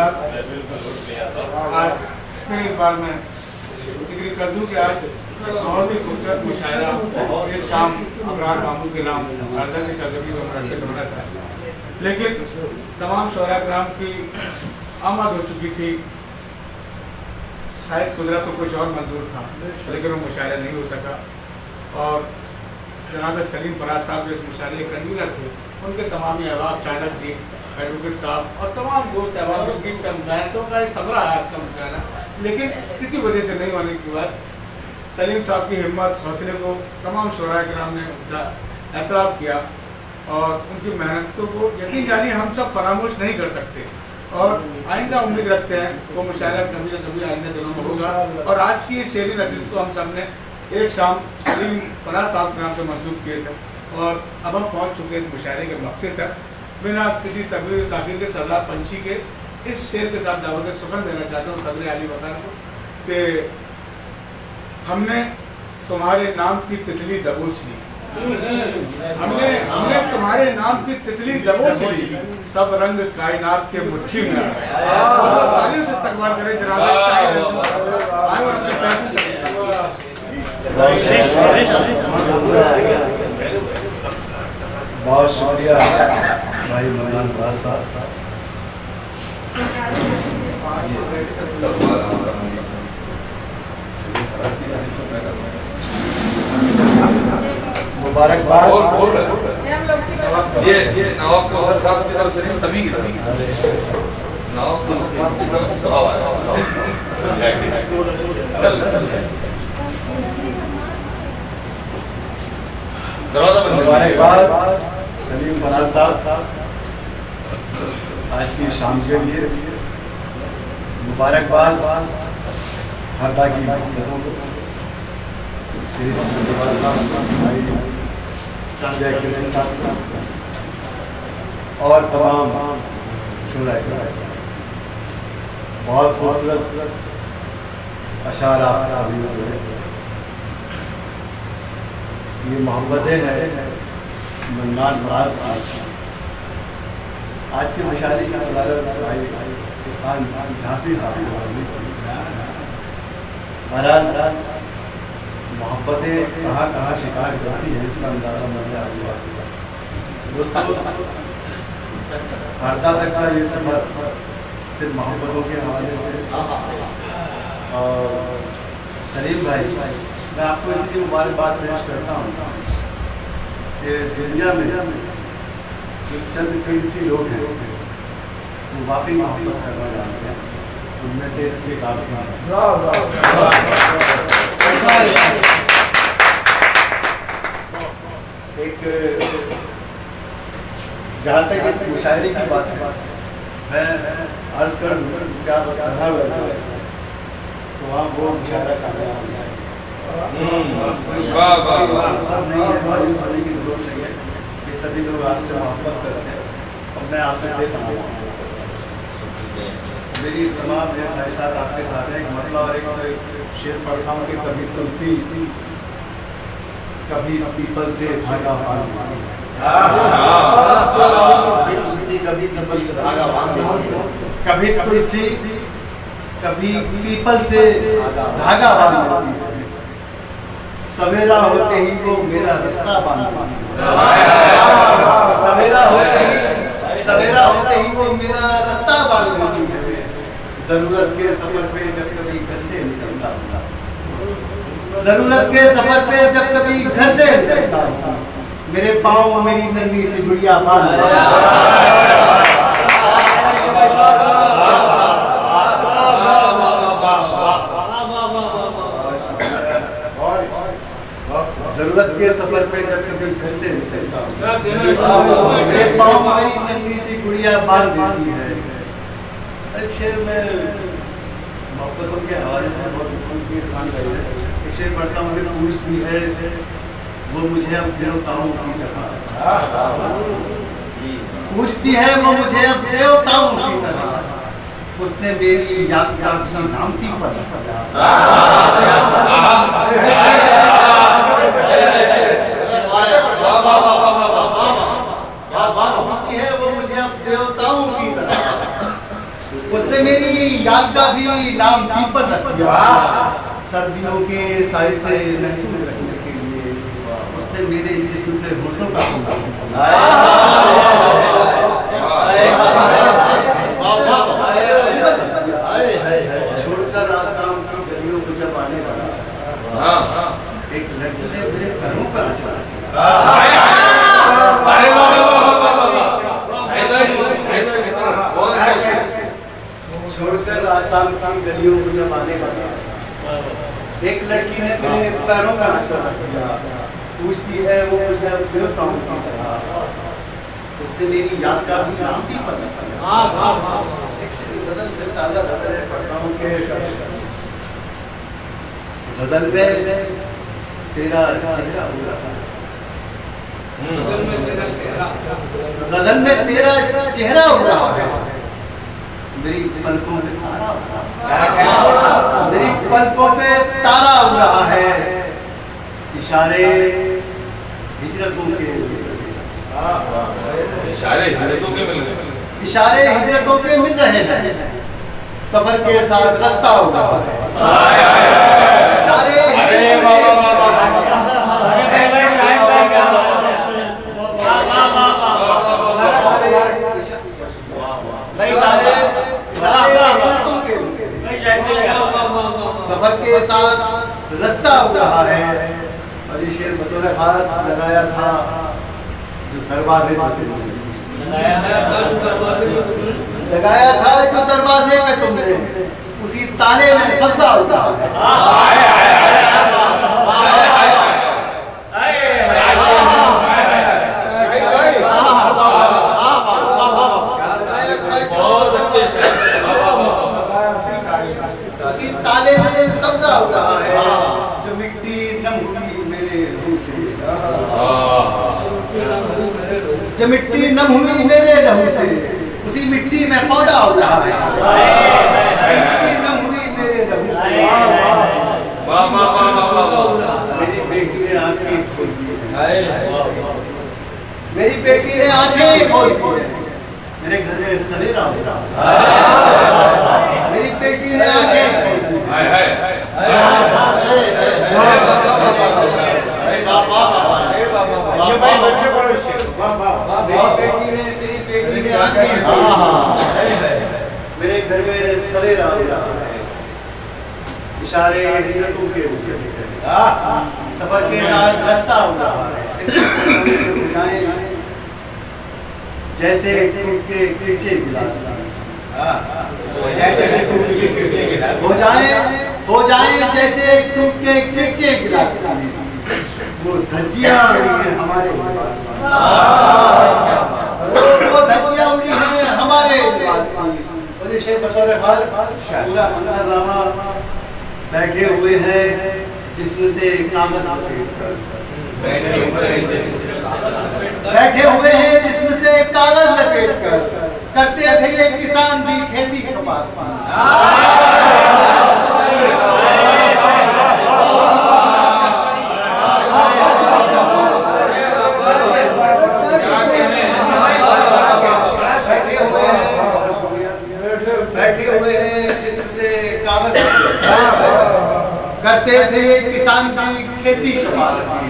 हजरात, आज फिर एक बार मैं जिक्र कर दूं कि आज बहुत ही खूबसूरत मुशायरा एक शाम अबरार मामू के नाम हरदा की सरजमी में मुनस्सद होना था, लेकिन तमाम शोरा कराम की आमद हो चुकी थी। शायद कुदरत को कुछ और मंजूर था, लेकिन वो मुशायरा नहीं हो सका। और जनाब सलीम फराज साहब जो इस मुशायरे के कन्वीनर थे, उनके तमामी अहबाब, चाणक जी, एडवोकेट साहब और तमाम दोस्त अहबाब की चमदायतों का समरा है आज का मुशायरा, लेकिन किसी वजह से नहीं होने की बात सलीम साहब की हिम्मत, हौसले को तमाम शोरा कराम ने उनका एतराफ़ किया और उनकी मेहनतों को यकीन जानिए हम सब फरामोश नहीं कर सकते। और आइंदा उम्मीद रखते हैं वो मुशायरा कभी न कभी आइंदा दिनों में होगा। और आज की इस शेरी नशिस्त को हम सब ने एक शाम सलीम फराज साहब के नाम से मंसूब किए थे और अब हम पहुँच चुके इस मुशायरे के मौके तक। बिना किसी तकरीर ताकीर के सरदार पंछी के इस शेर के साथ दावत सुखन देना चाहता हूँ सदर आली वकार को कि हमने तुम्हारे नाम की तितली दबोच ली, हमने तुम्हारे नाम की तितली दबोच ली, सब रंग कायनात के मुट्ठी में तालियों से तकबार करें जनाब। बहुत शुक्रिया भाई मौलाना फराज साहब। मुबारकबाद। ये नवाब कौसर साहब की तरफ से नहीं, सभी की तरफ नवाब कौसर साहब की तरफ से चल मुबारकबाद सलीम फराज साहब आज की शाम के लिए। मुबारकबाद हरदा की मोहब्बतों को, श्री जय कृष्ण साहब और तमाम शोरा बहुत खूबसूरत अशार आप सभी को। ये मोहब्बतें हैं मन्नान फराज साहब। आज के मुशायरे की सदारत भाई खान झांसी साहब। बहरहाल मोहब्बतें कहाँ कहाँ शिकार करती हैं इसका अंदाजा मुझे आ गया। दोस्तों हरदा तक का ये सफर सिर्फ मोहब्बतों के हवाले से। और सलीम भाई मैं आपको इसलिए मुबारकबाद पेश करता हूँ कि दुनिया में जो चंद कीमती लोग हैं जो वाकई मोहब्बत करना जानते हैं, उनमें से एक आप हैं। एक जहाँ तक इस मुशायरे की बात है, मैं अर्ज कर दूँ क्या बताना तो वहाँ वो मुशायरा करना मायूस होने की जरूरत नहीं है कि सभी लोग आपसे मोहब्बत करते हैं और मैं आपसे देख रहा हूँ। मेरी तमाम ख्वाहिशात आपके साथ हैं। एक मतलब और एक शेर पढ़ता हूँ कि कभी तुलसी कभी पीपल से धागा बांध, कभी तुलसी कभी पीपल से धागा बांध, कभी तुलसी कभी पीपल से धागा बांध देती है। सवेरा होते ही वो मेरा रास्ता बांधती है। सवेरा होते ही वो मेरा रास्ता बांध देती है। जरूरत के सफर पे जब कभी घर से निकलता हूँ, जरूरत के सफर पे जब कभी घर से निकलता हूँ, मेरे पाँव मेरी नन्ही सी गुड़िया बांध जरूरत के सफर पे जब कभी घर से निकलता हूँ, मेरे पाँव मेरी नन्ही सी गुड़िया बांध देती है। एक शेर में मोहब्बतों के हवाले से बहुत खूबसूरत खान गई है। एक शेर पढ़ता हूँ कि पूछती है वो मुझे अब देवताओं की तरह, पूछती है वो मुझे अब देवताओं की तरह, उसने मेरी यात्रा की नाम की पता उसने मेरी याद का भी नाम पीपल रख दिया, सर्दियों के साए से महफूज रखने के लिए। उसने मेरे जिस्म पे होठों का छोड़कर आसाम की गलियों को जब आने वाला एक लड़की ने मेरे पैरों पर आंचल छोड़कर आसाम की गलियों को जब आने लगा, एक लड़की ने मेरे पैरों का आंचल रख दिया। पूछती है वो मुझे देवताओं की तरह, उसने मेरी याद का भी नाम भी पता किया। ताजा गजल पढ़ता हूँ कि गजल में तेरा चेहरा हो रहा है, गजल में तेरा चेहरा हो रहा है, मेरी पलकों पे तारा हो रहा है, मेरी पलकों पे तारा हो रहा है। इशारे हिजरतों के इशारे हिजरतों के मिल रहे हैं, सफर के साथ रास्ता हो रहा है। इशारे सफर के साथ रास्ता हो रहा है। और ये शेर बतौर खास लगाया था जो दरवाजे लगाया था जो दरवाजे में तुमने, उसी ताले में सब्जा हो रहा है। उसी ताले में सब्जा हो रहा है जो मिट्टी नम हुई मेरे लहू से, जो मिट्टी नम हुई मेरे लहू से, उसी मिट्टी में पौधा हो रहा है। मिट्टी नम हुई मेरे लहू से। मेरी बेटी ने आंखें खोल दी, मेरी बेटी ने आंखें खोल दी, मेरे घर में सवेरा हो रहा है। मेरी बेटी ने आंखें खोल दी, मेरे घर में सवेरा हो रहा है। इशारे हिजरतों के सफर के साथ रास्ता हो रहा है। जैसे टूट के गिरचे गिलास हो जाए जैसे टूट के गिरचे गिलास, वो धज्जियां उड़ी हैं हमारे लिबास में, वो धज्जियां उड़ी हैं हमारे लिबास में। और ये शेर बतौर खास पूरा मंजरनामा बैठे हुए हैं जिस्म से कागज लपेट कर, बैठे हुए हैं जिस्म से कागज लपेट कर, करते थे ये किसान भी खेती कपास में। बैठे हुए हैं जिस्म से कागज करते थे किसान की खेती कपास की।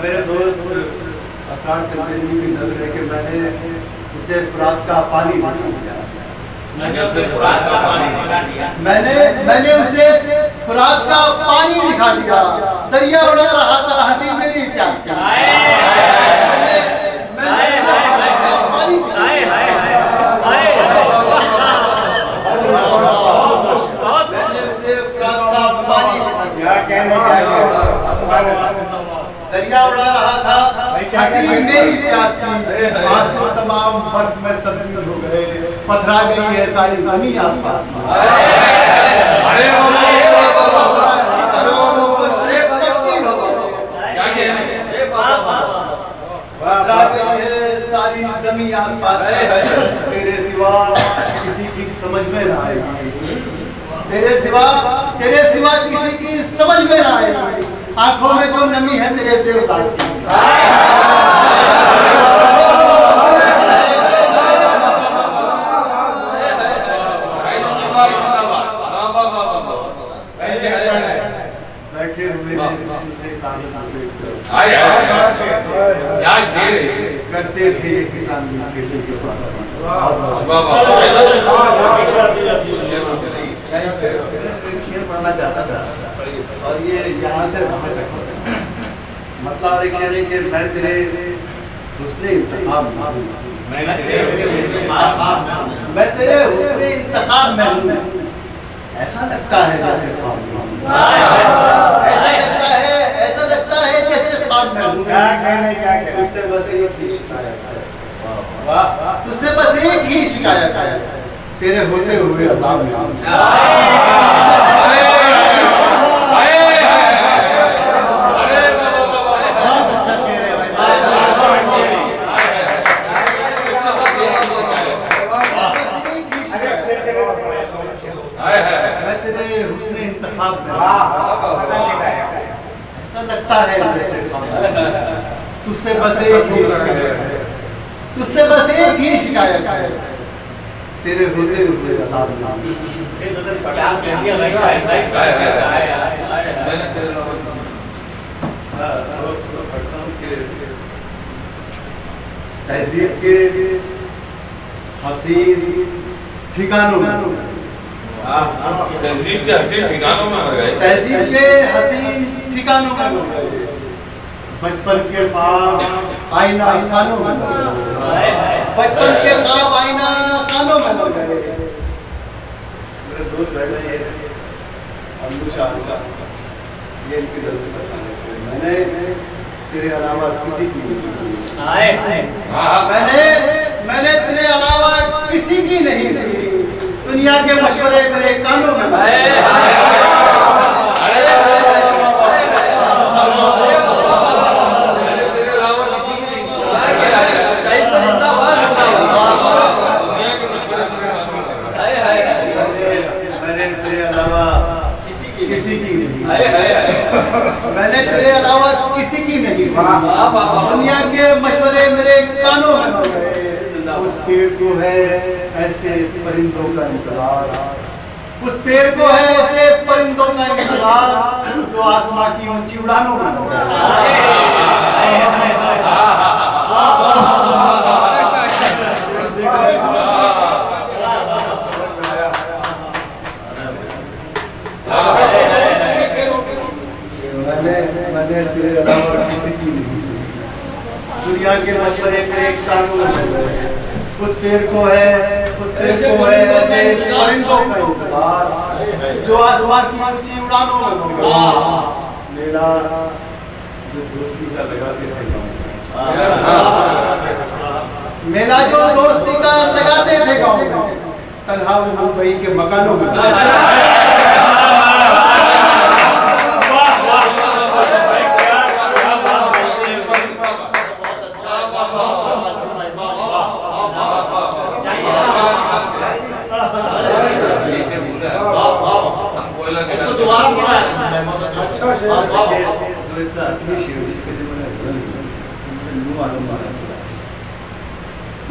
मेरे दोस्त असरार चंदेली की नजर है कि मैंने उसे फुरात का पानी दिया, मैंने उसे फुरात का पानी दिखा दिया। दरिया उड़ा रहा था हंसी मेरी प्यास का, मैंने उसे फुरात का पानी दिखा दिया। दरिया उड़ा रहा था हंसी मेरी प्यास की, आंसू तमाम बर्फ में तब्दील हो गए, पथरा गई है सारी जमीन आसपास में। पथरा गई है सारी जमीन आसपास में। तेरे सिवा किसी की समझ में ना आएगी, तेरे सिवा किसी की समझ में ना आएगी। आंखों में जो नमी है तेरे देवदास की, बैठे थे किसान जी खेते के पास। एक शेर पढ़ना चाहता था और ये यहाँ से वहाँ तक मतलब, और एक शेर है कि मैं तेरे हुस्ने इंतखाब में हूँ, मैं तेरे हुस्ने इंतखाब में हूँ, ऐसा लगता है जैसे ख्वाब में हूँ, ऐसा लगता है जैसे ख्वाब में हूँ। क्या कहने, क्या कहने, उससे बस एक ही शिकायत है, तुझसे बस एक ही शिकायत है, तेरे होते हुए अज़ाब में हूँ। मैं तेरे हुस्ने इंतखाब में ऐसा लगता है जैसे तुझसे बस एक ही शिकायत है, तुझसे बस एक ही शिकायत है, तेरे होते हुए अज़ाब में हूँ। तहजीब के हसीन ठिकानों में, तहजीब के हसीन ठिकानों में मर गए, तहजीब के हसीन ठिकानों में मर गए, बचपन के ख्वाब आईना खानों में मर गए, बचपन के ख्वाब आईना खानों में मर गए। मेरे दोस्त बैठे हैं ये इनकी गलती बताने से, मैंने तेरे अलावा किसी की नहीं सुनी, मैंने तेरे अलावा किसी की नहीं सुनी, दुनिया के मशवरे मेरे कानों में किसी की नहीं, मैंने तेरे अलावा किसी की नहीं सुनी, दुनिया के मशवरे मेरे कानों में मर गए। उस पेड़ को है ऐसे परिंदों का इंतजार, उस पेड़ को है ऐसे परिंदों का इंतजार जो आसमां की ऊंची उड़ानों में मर मैंने तेरे अलावा किसी की नहीं सुनी, दुनिया के मशवरे मेरे कानों में, उस पेड़ को है ऐसे परिंदों का इंतजार जो आसमान की ऊंची उड़ानों में मर गया। मेरा जो दोस्ती का लगाते थे मेरा जो दोस्ती का लगाते थे गाँव में, तन्हा वो मुंबई के मकानों में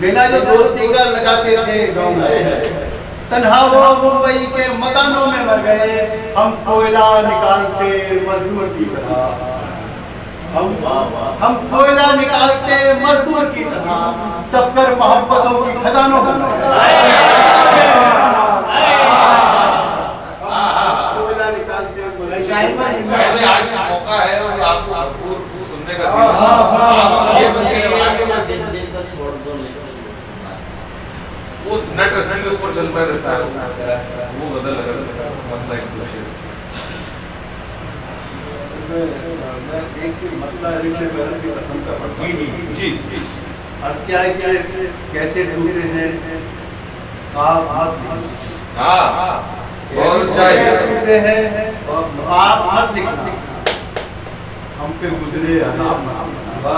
मेरा जो दोस्ती का लगाते थे गाँव में, तन्हा वो मुंबई के मकानों में मर गए। हम कोयला निकालते मजदूर की तरह, हम कोयला निकालते मजदूर की तरह, तब कर मोहब्बतों की खदानों में कोयला निकालते मौका है और आपको भरपूर सुनने का वो नट रस्सी के ऊपर चल पाए रहता है, वो बदल लगा मतलब एक दूसरे मैं एक मतलब रिक्शे में की पसंद का पढ़ता हूँ। जी अर्ज क्या है कि कैसे टूटे हैं ख्वाब और कैसे टूटे हैं ख्वाब मत लिखना, हम पे गुजरे अज़ाब मत लिखना,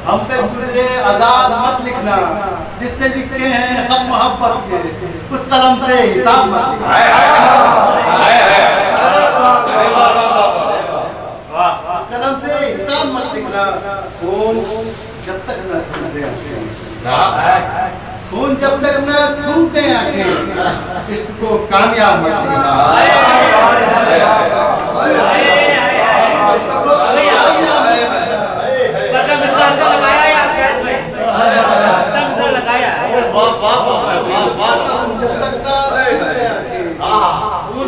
हम पे गुजरे अज़ाब मत लिखना, जिससे लिखते हैं खत मोहब्बत के उस कलम से हिसाब मत लिखना, उस कलम से हिसाब मत लिखना। खून जब तक न थूके आंखें, खून जब तक न थूके आंखें, इश्क को कामयाब मत लिखना।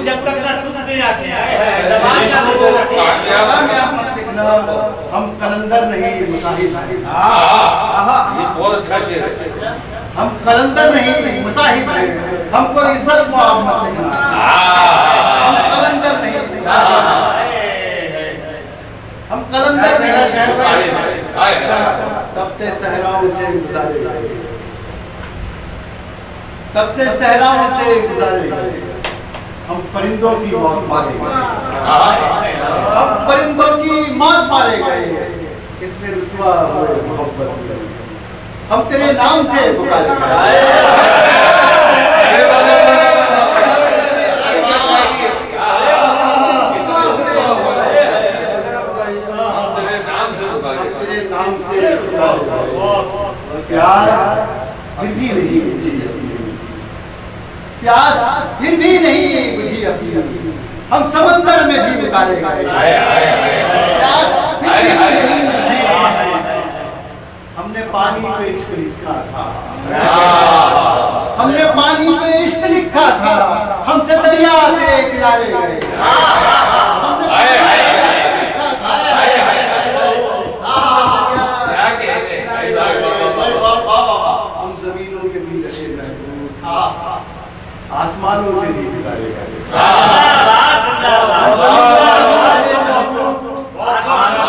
जब तक हम कलंदर नहीं मुसाहिब हैं। ये बहुत अच्छा शेर है। हम कलंदर नहीं मुसाहिब हैं, हमको इज्जत मोहब्बत नहीं। हम कलंदर नहीं मुसाहिब हैं, हम कलंदर नहीं मुसाहिब हैं। तपते सहराओं से गुजारे गए, तपते सहराओं से गुजारे गए, हम परिंदों की मौत मारे गए, हम परिंदों की मौत मारे गए। कितने रुसवा हुए मोहब्बत में, हम तेरे नाम से पुकारे गए। प्यास फिर भी नहीं बुझी अपनी, प्यास फिर भी नहीं बुझी अपनी, हम समंदर में भी उतारे गए। प्यास फिर भी नहीं बुझी, हमने पानी पे इश्क लिखा था, हमने पानी पे इश्क लिखा था, हमसे दरिया के किनारे गए। आसमानों से भी पुकारे गए,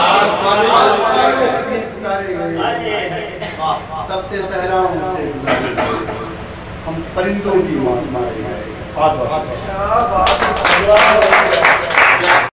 आसमानों से भी पुकारे गए, तपते सहराओं से गुजारे गए, हम परिंदों की मौत मारे गए। बहुत बहुत